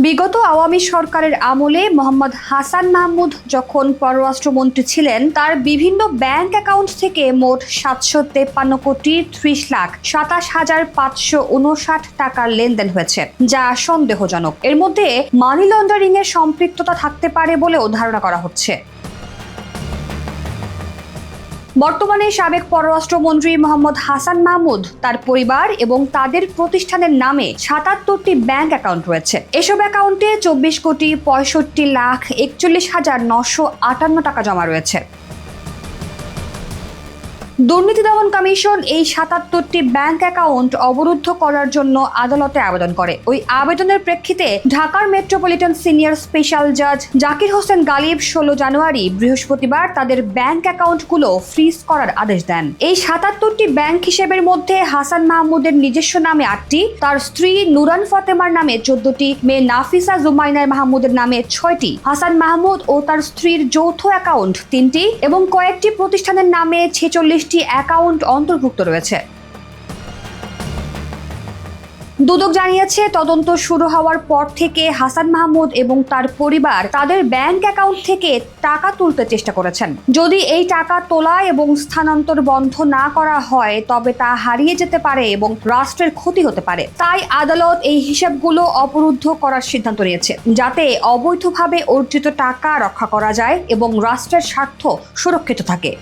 বিগত আওয়ামী সরকারের আমলে মোহাম্মদ হাসান মাহমুদ যখন পররাষ্ট্রমন্ত্রী ছিলেন তার বিভিন্ন ব্যাংক অ্যাকাউন্ট থেকে মোট ৭৫৩,২৭,৫৫৯ টাকার লেনদেন হয়েছে, যা সন্দেহজনক। এর মধ্যে মানি লন্ডারিং এর সম্পৃক্ততা থাকতে পারে বলেও ধারণা করা হচ্ছে। বর্তমানে সাবেক পররাষ্ট্রমন্ত্রী মোহাম্মদ হাসান মাহমুদ, তার পরিবার এবং তাদের প্রতিষ্ঠানের নামে ৭৭টি ব্যাংক অ্যাকাউন্ট রয়েছে। এসব অ্যাকাউন্টে ২৪,৬৫,৪১,৯৫৮ টাকা জমা রয়েছে। দুর্নীতি দমন কমিশন এই ৭৭টি ব্যাংক অ্যাকাউন্ট অবরুদ্ধ করার জন্য আদালতে আবেদন করে। ওই আবেদনের প্রেক্ষিতে ঢাকার মেট্রোপলিটন সিনিয়র স্পেশাল জাজ জাকির হোসেন গালিব ১৬ জানুয়ারি বৃহস্পতিবার তাদের ব্যাংক অ্যাকাউন্টগুলো ফ্রিজ করার আদেশ দেন। এই ৭৭টি ব্যাংক হিসেবের মধ্যে হাসান মাহমুদের নিজস্ব নামে ৮টি, তার স্ত্রী নুরান ফাতেমার নামে ১৪টি, মেয়ে নাফিসা জুমাইনা মাহমুদের নামে ৬টি, হাসান মাহমুদ ও তার স্ত্রীর যৌথ অ্যাকাউন্ট ৩টি এবং কয়েকটি প্রতিষ্ঠানের নামে ৪৬টি অ্যাকাউন্ট অন্তর্ভুক্ত রয়েছে। দুদক জানিয়েছে, তদন্ত শুরু হওয়ার পর থেকে হাসান মাহমুদ এবং তার পরিবার তাদের ব্যাংক অ্যাকাউন্ট থেকে টাকা তুলতে চেষ্টা করেছেন। যদি এই টাকা তোলা এবং স্থানান্তর বন্ধ না করা হয় তবে তা হারিয়ে যেতে পারে এবং রাষ্ট্রের ক্ষতি হতে পারে। তাই আদালত এই হিসাবগুলো অবরুদ্ধ করার সিদ্ধান্ত নিয়েছে, যাতে অবৈধভাবে অর্জিত টাকা রক্ষা করা যায় এবং রাষ্ট্রের স্বার্থ সুরক্ষিত থাকে।